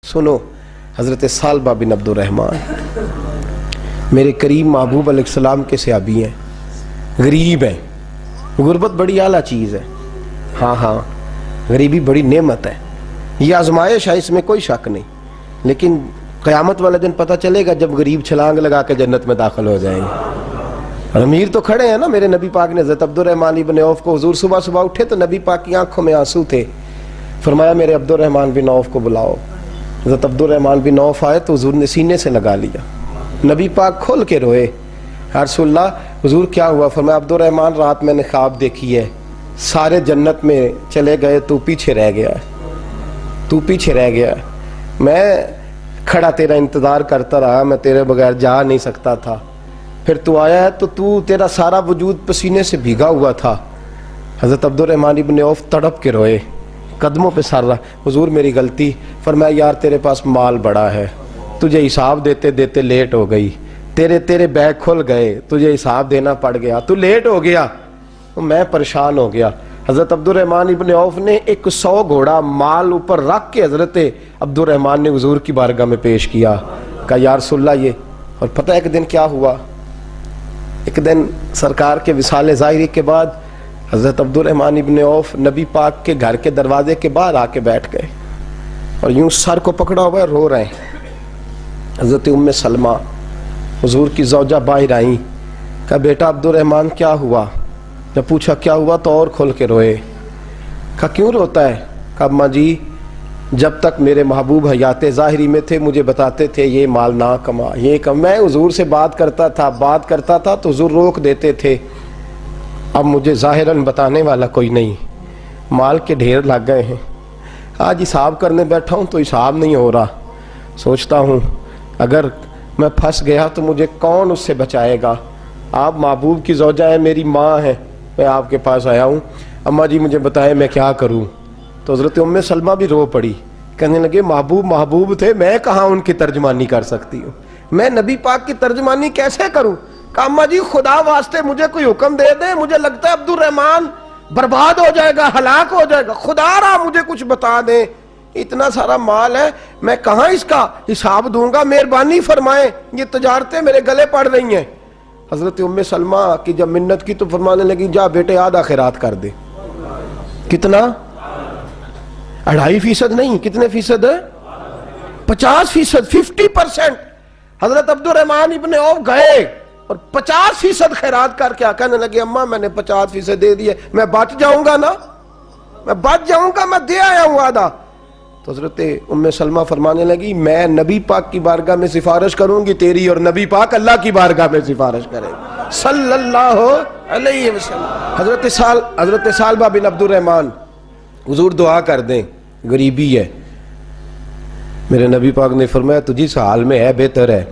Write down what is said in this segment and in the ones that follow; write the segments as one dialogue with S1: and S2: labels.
S1: سنو حضرت سالبہ بن عبدالرحمن میرے کریم محبوب علیہ السلام کے صحابی ہیں، غریب ہیں۔ غربت بڑی اعلیٰ چیز ہے، ہاں غریبی بڑی نعمت ہے، یہ آزمائش ہے، اس میں کوئی شک نہیں، لیکن قیامت والے دن پتہ چلے گا جب غریب چھلانگ لگا کے جنت میں داخل ہو جائیں گے۔ اور امیر تو کھڑے ہیں نا، میرے نبی پاک نے حضرت عبدالرحمن بن عوف کو، حضور صبح صبح اٹھے تو نبی پاک کی آنکھوں میں آنسو تھے، فرمایا میرے عبدالرحمن بن عوف کو بلاؤ۔ حضرت عبدالرحمن بن عوف آئے تو حضور نے سینے سے لگا لیا، نبی پاک کھول کے روئے، یا رسول اللہ حضور کیا ہوا؟ فرمایا عبدالرحمن رات میں نے خواب دیکھی ہے، سارے جنت میں چلے گئے، تو پیچھے رہ گیا ہے، تو پیچھے رہ گیا ہے، میں کھڑا تیرا انتظار کرتا رہا، میں تیرے بغیر جا نہیں سکتا تھا، پھر تو آیا ہے تو تیرا سارا وجود پسینے سے بھیگا ہوا تھا۔ حضرت عبدالرحمن بن عوف تڑپ کے روئے، قدموں پہ سر رہا، حضور میری غلطی۔ فرمایا یار تیرے پاس مال بڑا ہے، تجھے حساب دیتے دیتے لیٹ ہو گئی، تیرے بیگ کھل گئے، تجھے حساب دینا پڑ گیا، تو لیٹ ہو گیا، میں پریشان ہو گیا۔ حضرت عبدالرحمن ابن عوف نے 100 گھوڑا مال اوپر رکھ کے حضرت عبدالرحمن نے حضور کی بارگاہ میں پیش کیا، کہا یا رسول اللہ یہ۔ اور پتہ ایک دن کیا ہوا؟ ایک دن سرکار کے وصال ظاہری کے بعد حضرت عبدالرحمن ابن عوف نبی پاک کے گھر کے دروازے کے باہر آ کے بیٹھ گئے اور یوں سر کو پکڑا ہوا ہے، رو رہے ہیں۔ حضرت ام سلمہ حضور کی زوجہ باہر آئیں، کہا بیٹا عبدالرحمن کیا ہوا؟ جب پوچھا کیا ہوا تو اور کھول کے روئے، کہا کیوں روتا ہے؟ کہا اماں جی جب تک میرے محبوب حیات ظاہری میں تھے مجھے بتاتے تھے یہ مال نہ کما، یہ کم، میں حضور سے بات کرتا تھا تو حضور روک دیتے تھے، اب مجھے ظاہراً بتانے والا کوئی نہیں، مال کے ڈھیر لگ گئے ہیں، آج حساب کرنے بیٹھا ہوں تو حساب نہیں ہو رہا، سوچتا ہوں اگر میں پھنس گیا تو مجھے کون اس سے بچائے گا؟ آپ محبوب کی زوجہ ہیں، میری ماں ہے، میں آپ کے پاس آیا ہوں، اماں جی مجھے بتائیں میں کیا کروں؟ تو حضرت ام سلمہ بھی رو پڑی، کہنے لگے محبوب تھے، میں کہاں ان کی ترجمانی کر سکتی ہوں، میں نبی پاک کی ترجمانی کیسے کروں؟ کہا اماں جی خدا واسطے مجھے کوئی حکم دے دیں، مجھے لگتا ہے عبدالرحمن برباد ہو جائے گا، ہلاک ہو جائے گا، خدا را مجھے کچھ بتا دیں، اتنا سارا مال ہے میں کہاں اس کا حساب دوں گا، مہربانی فرمائیں، یہ تجارتیں میرے گلے پڑ رہی ہیں۔ حضرت ام سلمہ کی جب منت کی تو فرمانے لگی جا بیٹے آدھا خیرات کر دے۔ کتنا؟ 2.5% نہیں، کتنے فیصد ہے؟ 50%، 50%۔ حضرت عبدالرحمن ابن عوف گئے اور 50% خیرات کر کے کہنے لگے اماں میں نے 50% دے دیے، میں بچ جاؤں گا نا، میں بچ جاؤں گا، میں دے آیا ہوں آدھا۔ تو حضرت ام سلمہ فرمانے لگی میں نبی پاک کی بارگاہ میں سفارش کروں گی تیری، اور نبی پاک اللہ کی بارگاہ میں سفارش کرے صلی اللہ علیہ وسلم۔ حضرت سالبہ بن عبدالرحمن حضور دعا کر دیں، غریبی ہے، میرے نبی پاک نے فرمایا تجھی اس حال میں ہے بہتر ہے،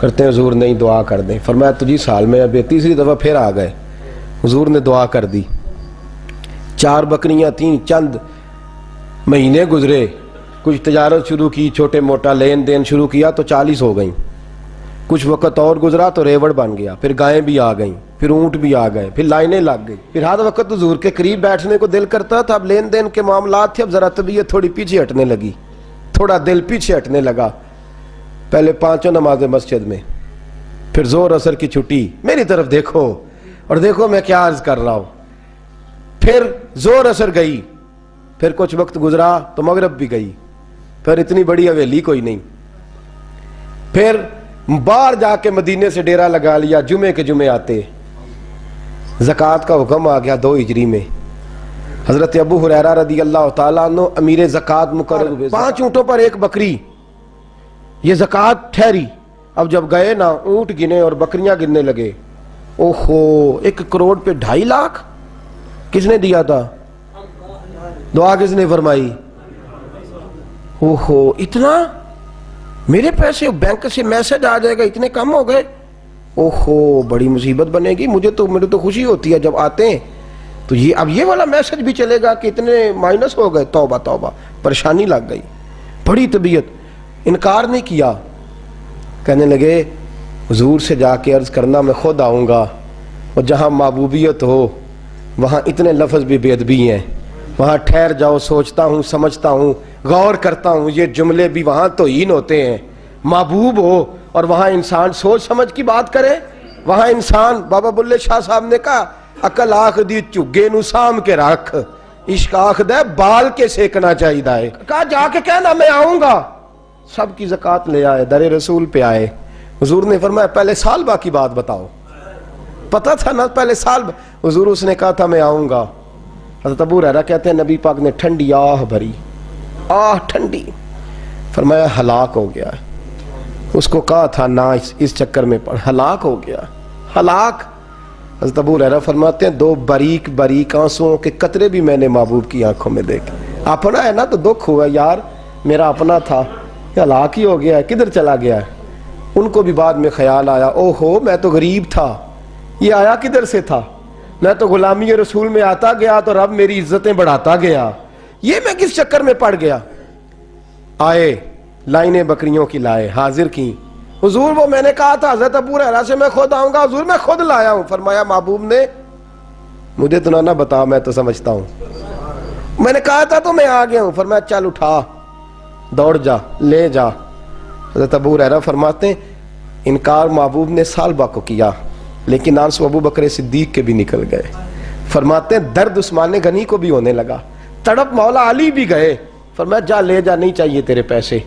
S1: کرتے ہیں حضور نہیں دعا کر دیں، فرمایا تجھی اس حال میں ہے، تیسری دفعہ پھر آ گئے، حضور نے دعا کر دی، 4 بکریاں تھیں، چند مہینے گزرے، کچھ تجارت شروع کی، چھوٹے موٹا لین دین شروع کیا تو 40 ہو گئیں، کچھ وقت اور گزرا تو ریوڑ بن گیا، پھر گائیں بھی آ گئیں، پھر اونٹ بھی آ گئے، پھر لائنیں لگ گئی، پھر ہر وقت حضور کے قریب بیٹھنے کو دل کرتا تھا، اب لین دین کے معاملات تھے، اب ذرا طبیعت تھوڑی پیچھے ہٹنے لگی، تھوڑا دل پیچھے ہٹنے لگا، پہلے 5 نمازیں مسجد میں، پھر زور اثر کی چھٹی، میری طرف دیکھو اور دیکھو میں کیا عرض کر رہا ہوں، پھر زور اثر گئی، پھر کچھ وقت گزرا تو مغرب بھی گئی، پھر اتنی بڑی حویلی کوئی نہیں، پھر باہر جا کے مدینے سے ڈیرا لگا لیا، جمعے کے جمعے آتے، زکوٰۃ کا حکم آ گیا 2 ہجری میں، حضرت ابو ہریرہ رضی اللہ تعالیٰ عنہ امیر زکوٰۃ مقرر ہوئے، 5 اونٹوں پر 1 بکری، یہ زکوٰۃ ٹھہری۔ اب جب گئے نا اونٹ گنے اور بکریاں گننے لگے، اوہو 1 کروڑ پہ 2.5 لاکھ کس نے دیا تھا؟ دعا کس نے فرمائی؟ اوہو اتنا، میرے پیسے بینک سے میسج آ جائے گا اتنے کم ہو گئے، اوہو بڑی مصیبت بنے گی، مجھے تو خوشی ہوتی ہے جب آتے ہیں تو اب یہ والا میسج بھی چلے گا کہ اتنے مائنس ہو گئے، توبہ توبہ، پریشانی لگ گئی، بڑی طبیعت، انکار نہیں کیا، کہنے لگے حضور سے جا کے عرض کرنا میں خود آؤں گا، اور جہاں محبوبیت ہو وہاں اتنے لفظ بھی بے ادبی ہیں، وہاں ٹھہر جاؤ، سوچتا ہوں، سمجھتا ہوں، غور کرتا ہوں، یہ جملے بھی وہاں توہین ہوتے ہیں۔ محبوب ہو اور وہاں انسان سوچ سمجھ کی بات کرے، وہاں انسان، بابا بلے شاہ صاحب نے کہا عقل آخ دی چگے نو سام کے رکھ، عشق آخ دے بال کے سیکنا چاہیے دائے۔ کہا جا کے کہنا میں آؤں گا۔ سب کی زکوٰۃ لے آئے، در رسول پہ آئے، حضور نے فرمایا پہلے سالبہ کی بات بتاؤ۔ پتہ تھا نا پہلے سال، حضور اس نے کہا تھا میں آؤں گا۔ حضرت ابو ہریرہ کہتے ہیں نبی پاک نے ٹھنڈی آہ بھری، آہ ٹھنڈی، فرمایا ہلاک ہو گیا۔ اس کو کہا تھا نہ اس چکر میں پڑ، ہلاک ہو گیا، ہلاک۔ حضرت ابو ہریرہ فرماتے ہیں دو باریک باریک آنسوؤں کے قطرے بھی میں نے محبوب کی آنکھوں میں دیکھے۔ اپنا ہے نا تو دکھ ہوا، یار میرا اپنا تھا، ہلاک ہی ہو گیا ہے، کدھر چلا گیا ہے۔ ان کو بھی بعد میں خیال آیا، او ہو میں تو غریب تھا، یہ آیا کدھر سے تھا، میں تو غلامی رسول میں آتا گیا تو رب میری عزتیں بڑھاتا گیا، یہ میں کس چکر میں پڑ گیا۔ آئے لائنیں بکریوں کی لائے، حاضر کی، حضور وہ میں نے کہا تھا حضرت ابو ہریرہ سے میں خود آؤں گا، حضور میں خود لایا ہوں۔ فرمایا محبوب نے مجھے تو نہ بتا، میں تو سمجھتا ہوں، میں نے کہا تھا تو میں آ گیا ہوں۔ فرمایا چل اٹھا، دوڑ جا، لے جا۔ حضرت ابو ہریرہ فرماتے ہیں انکار محبوب نے سالبہ کو کیا، لیکن آنسو ابو بکر صدیق کے بھی نکل گئے۔ فرماتے ہیں درد عثمان غنی کو بھی ہونے لگا، تڑپ مولا علی بھی گئے۔ فرمایا جا لے جا، نہیں چاہیے تیرے پیسے۔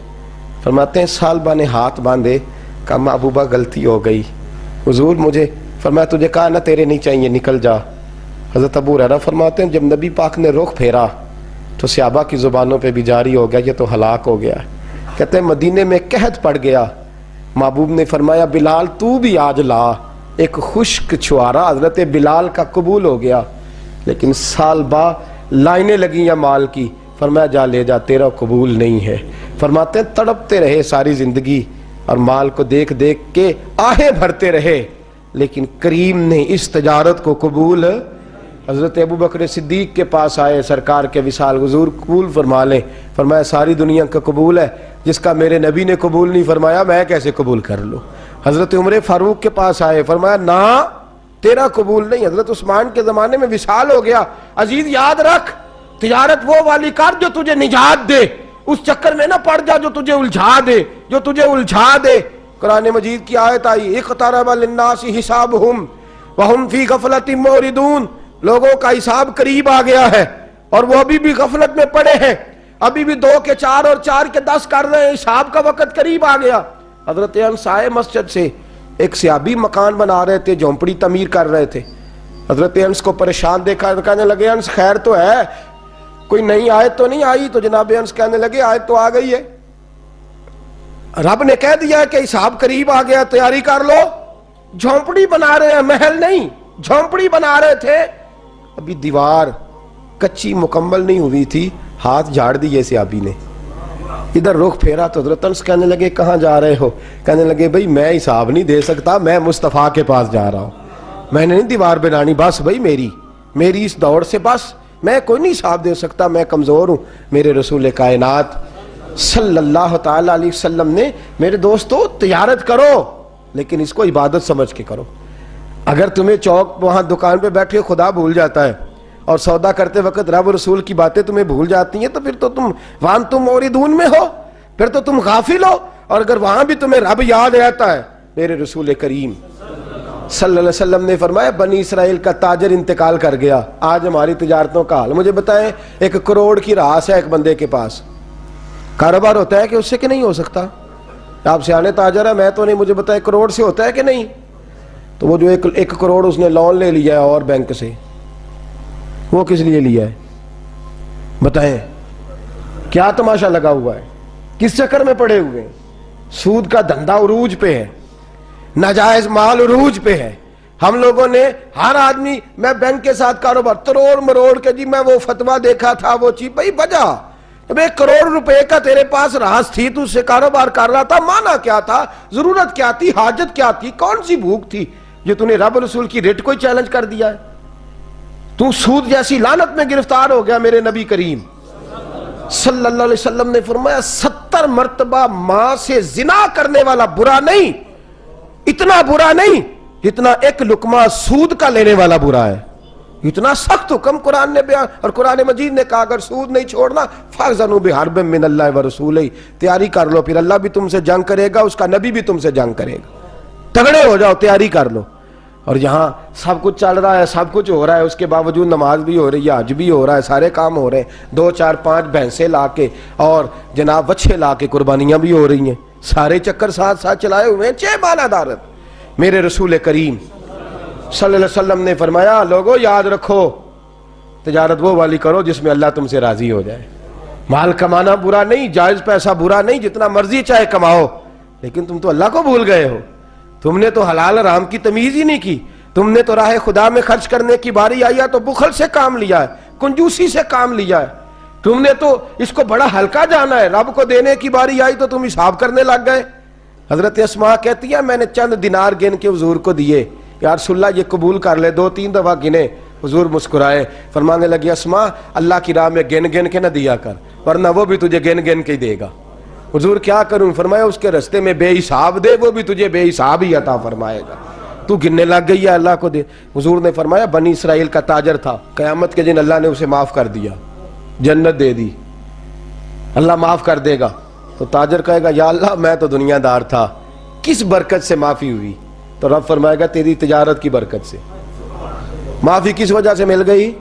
S1: فرماتے ہیں سالبہ نے ہاتھ باندھے، کہا محبوبہ غلطی ہو گئی، حضور مجھے، فرمایا تجھے کہا نہ تیرے نہیں چاہیے، نکل جا۔ حضرت ابو ہریرہ فرماتے ہیں جب نبی پاک نے رخ پھیرا تو صحابہ کی زبانوں پہ بھی جاری ہو گیا یہ تو ہلاک ہو گیا۔ کہتے ہیں مدینے میں قحط پڑ گیا، محبوب نے فرمایا بلال تو بھی آج لا، ایک خشک چھوارا حضرت بلال کا قبول ہو گیا۔ لیکن سال با لائنیں لگی یا مال کی، فرمایا جا لے جا، تیرا قبول نہیں ہے۔ فرماتے ہیں تڑپتے رہے ساری زندگی اور مال کو دیکھ دیکھ کے آہیں بھرتے رہے، لیکن کریم نے اس تجارت کو قبول۔ حضرت ابو بکر صدیق کے پاس آئے، سرکار کے وصال، حضور قبول فرما لیں۔ فرمایا ساری دنیا کا قبول ہے، جس کا میرے نبی نے قبول نہیں فرمایا میں کیسے قبول کر لوں۔ حضرت عمر فاروق کے پاس آئے، فرمایا نہ تیرا قبول نہیں۔ حضرت عثمان کے زمانے میں وصال ہو گیا۔ عزیز یاد رکھ، تجارت وہ والی کر جو تجھے نجات دے، اس چکر میں نہ پڑ جا جو تجھے الجھا دے، جو تجھے الجھا دے۔ قرآن مجید کی آیت آئی اقترب للناس حسابہم وہم فی غفلۃ معرضون، لوگوں کا حساب قریب آ گیا ہے اور وہ ابھی بھی غفلت میں پڑے ہیں، ابھی بھی 2 کے 4 اور 4 کے 10 کر رہے ہیں، حساب کا وقت قریب آ گیا۔ حضرت انس آئے مسجد سے، ایک صحابی مکان بنا رہے تھے، جھونپڑی تعمیر کر رہے تھے۔ حضرت انس کو پریشان دیکھا، کہنے لگے انس خیر تو ہے، کوئی نئی آیت تو نہیں آئی؟ تو جناب انس کہنے لگے آیت تو آ گئی ہے، رب نے کہہ دیا کہ حساب قریب آ گیا، تیاری کر لو۔ جھونپڑی بنا رہے ہیں، محل نہیں، جھونپڑی بنا رہے تھے، ابھی دیوار کچی مکمل نہیں ہوئی تھی، ہاتھ جھاڑ دیے صحابی نے۔ ادھر رخ پھیرا تو حضرت انس کہنے لگے کہاں جا رہے ہو؟ کہنے لگے بھائی میں حساب نہیں دے سکتا، میں مصطفیٰ کے پاس جا رہا ہوں، میں نے نہیں دیوار بنانی، بس بھائی میری اس دوڑ سے بس میں کوئی نہیں حساب دے سکتا، میں کمزور ہوں۔ میرے رسول کائنات صلی اللہ تعالی علیہ وسلم نے میرے دوستو تجارت کرو لیکن اس کو عبادت سمجھ کے کرو۔ اگر تمہیں چوک وہاں دکان پہ بیٹھے خدا بھول جاتا ہے اور سودا کرتے وقت رب رسول کی باتیں تمہیں بھول جاتی ہیں تو پھر تو تم وان تم موردون میں ہو، پھر تو تم غافل ہو۔ اور اگر وہاں بھی تمہیں رب یاد رہتا ہے، میرے رسول کریم صلی اللہ علیہ وسلم نے فرمایا بنی اسرائیل کا تاجر انتقال کر گیا، آج ہماری تجارتوں کا حال۔ مجھے بتائیں 1 کروڑ کی راس ہے ایک بندے کے پاس، کاروبار ہوتا ہے کہ اس سے کہ نہیں ہو سکتا؟ آپ سیانے تاجر ہے، میں تو نہیں، مجھے بتائیں کروڑ سے ہوتا ہے کہ نہیں؟ تو وہ جو 1 کروڑ اس نے لون لے لیا ہے اور بینک سے، وہ کس لیے لیا ہے بتائیں؟ کیا تماشا لگا ہوا ہے؟ کس چکر میں پڑے ہوئے ہیں؟ سود کا دھندا عروج پہ ہے، ناجائز مال عروج پہ ہے۔ ہم لوگوں نے ہر آدمی، میں بینک کے ساتھ کاروبار تروڑ مروڑ کے، جی میں وہ فتویٰ دیکھا تھا وہ چیز، بھائی بجا جب 1 کروڑ روپے کا تیرے پاس راس تھی تو اس سے کاروبار کر رہا تھا، مانا کیا تھا، ضرورت کیا تھی، حاجت کیا تھی، کون سی بھوک تھی جو تو نے رب رسول کی ریٹ کو چیلنج کر دیا ہے؟ تو سود جیسی لعنت میں گرفتار ہو گیا۔ میرے نبی کریم صلی اللہ علیہ وسلم نے فرمایا 70 مرتبہ ماں سے زنا کرنے والا برا نہیں، اتنا برا نہیں جتنا 1 لقمہ سود کا لینے والا برا ہے۔ اتنا سخت حکم قرآن نے بیان، اور قرآن مجید نے کہا اگر سود نہیں چھوڑنا فَأْذَنُوا بِحَرْبٍ مِّنَ اللَّهِ وَرَسُولِهِ، تیاری کر لو، پھر اللہ بھی تم سے جنگ کرے گا، اس کا نبی بھی تم سے جنگ کرے گا، تگڑے ہو جاؤ، تیاری کر لو۔ اور یہاں سب کچھ چل رہا ہے، سب کچھ ہو رہا ہے، اس کے باوجود نماز بھی ہو رہی ہے، حج بھی ہو رہا ہے، سارے کام ہو رہے ہیں، 2 4 5 بھینسیں لا کے اور جناب وچھے لا کے قربانیاں بھی ہو رہی ہیں، سارے چکر ساتھ ساتھ چلائے ہوئے ہیں، 6 مالا دارت۔ میرے رسول کریم صلی اللہ علیہ وسلم نے فرمایا لوگو یاد رکھو، تجارت وہ والی کرو جس میں اللہ تم سے راضی ہو جائے۔ مال کمانا برا نہیں، جائز پیسہ برا نہیں، جتنا مرضی چاہے کماؤ، لیکن تم تو اللہ کو بھول گئے ہو، تم نے تو حلال حرام کی تمیز ہی نہیں کی، تم نے تو راہ خدا میں خرچ کرنے کی باری آئی ہے تو بخل سے کام لیا ہے، کنجوسی سے کام لیا ہے، تم نے تو اس کو بڑا ہلکا جانا ہے، رب کو دینے کی باری آئی تو تم حساب کرنے لگ گئے۔ حضرت اسماء کہتی ہے میں نے چند دینار گن کے حضور کو دیے، یا رسول اللہ یہ قبول کر لے، 2 3 دفعہ گنے، حضور مسکرائے، فرمانے لگی اسماء اللہ کی راہ میں گن گن کے نہ دیا کر، ورنہ وہ بھی تجھے گن گن کے ہی دے گا۔ حضور کیا کروں؟ فرمایا اس کے رستے میں بے حساب دے، وہ بھی تجھے بے حساب ہی عطا فرمائے گا، تو گننے لگ گئی ہے اللہ کو دے۔ حضور نے فرمایا بنی اسرائیل کا تاجر تھا، قیامت کے دن اللہ نے اسے معاف کر دیا، جنت دے دی، اللہ معاف کر دے گا، تو تاجر کہے گا یا اللہ میں تو دنیا دار تھا، کس برکت سے معافی ہوئی؟ تو رب فرمائے گا تیری تجارت کی برکت سے۔ معافی کس وجہ سے مل گئی؟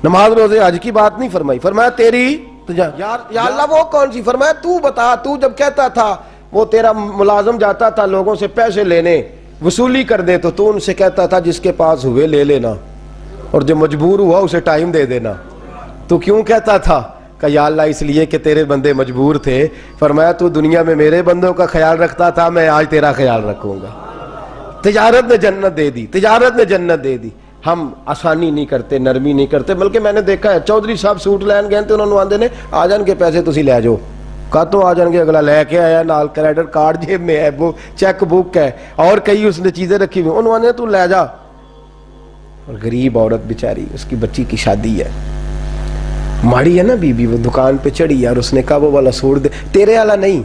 S1: نماز روزے حج کی بات نہیں فرمائی، فرمایا تیری یا اللہ وہ کون سی؟ فرمایا تو بتا، تو جب کہتا تھا وہ تیرا ملازم جاتا تھا لوگوں سے پیسے لینے وصولی کر دے تو ان سے کہتا تھا جس کے پاس ہوئے لے لینا، اور جو مجبور ہوا اسے ٹائم دے دینا، تو کیوں کہتا تھا؟ کہ یا اللہ اس لیے کہ تیرے بندے مجبور تھے۔ فرمایا تو دنیا میں میرے بندوں کا خیال رکھتا تھا، میں آج تیرا خیال رکھوں گا۔ تجارت نے جنت دے دی، تجارت نے جنت دے دی۔ ہم آسانی نہیں کرتے، نرمی نہیں کرتے، بلکہ میں نے دیکھا ہے چودھری صاحب سوٹ لین گئے تھے، انہوں نے آندے نے آ جان کے پیسے تسی لے جاؤ، کہا تو آ جان گے، اگلا لے کے آیا، نال کریڈٹ کارڈ جیب میں ہے، وہ چیک بک ہے، اور کئی اس نے چیزیں رکھی ہوئی، انہوں نے تو لے جا۔ اور غریب عورت بیچاری، اس کی بچی کی شادی ہے، ماڑی ہے نا بی بی، وہ دکان پہ چڑھی ہے اور اس نے کہا وہ والا سوٹ دے، تیرے والا نہیں،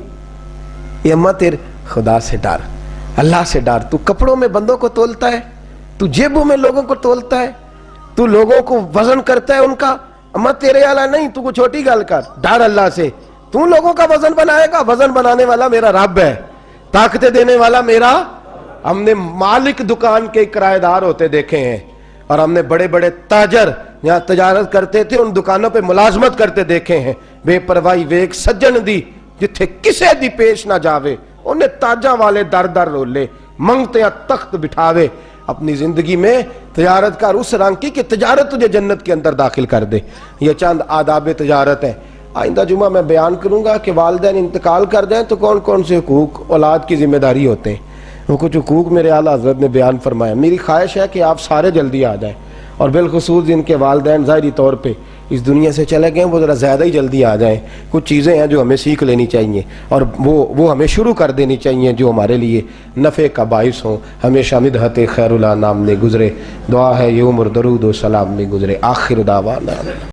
S1: یہ اماں تیرے خدا سے ڈر، اللہ سے ڈر، تو کپڑوں میں بندوں کو تولتا ہے، تو جیبوں میں لوگوں کو تولتا ہے، تو لوگوں کو وزن کرتا ہے ان کا، اماں تیرے والا نہیں، تو کو چھوٹی گل کر، ڈر اللہ سے، تو لوگوں کا وزن بنائے گا، وزن بنانے والا میرا رب ہے، طاقتیں دینے والا میرا۔ ہم نے مالک دکان کے کرایہ دار ہوتے دیکھے ہیں، اور ہم نے بڑے بڑے تاجر یہاں تجارت کرتے تھے ان دکانوں پہ ملازمت کرتے دیکھے ہیں، بے پرواہی ویک سجن دی جتھے کسے دی پیش نہ جاوے، انہیں تاجہ والے در در رولے، منگتے تخت بٹھاوے۔ اپنی زندگی میں تجارت کر اس رنگ کی کہ تجارت تجھے جنت کے اندر داخل کر دے۔ یہ چند آداب تجارت ہیں۔ آئندہ جمعہ میں بیان کروں گا کہ والدین انتقال کر جائیں تو کون کون سے حقوق اولاد کی ذمہ داری ہوتے ہیں، وہ کچھ حقوق میرے اعلیٰ حضرت نے بیان فرمایا۔ میری خواہش ہے کہ آپ سارے جلدی آ جائیں، اور بالخصوص جن کے والدین ظاہری طور پہ اس دنیا سے چلے گئے وہ ذرا زیادہ ہی جلدی آ جائیں۔ کچھ چیزیں ہیں جو ہمیں سیکھ لینی چاہیے، اور وہ ہمیں شروع کر دینی چاہیے جو ہمارے لیے نفع کا باعث ہوں۔ ہمیشہ مدحت خیر الانام میں گزرے، دعا ہے یہ عمر درود و سلام میں گزرے۔ آخر دعوانا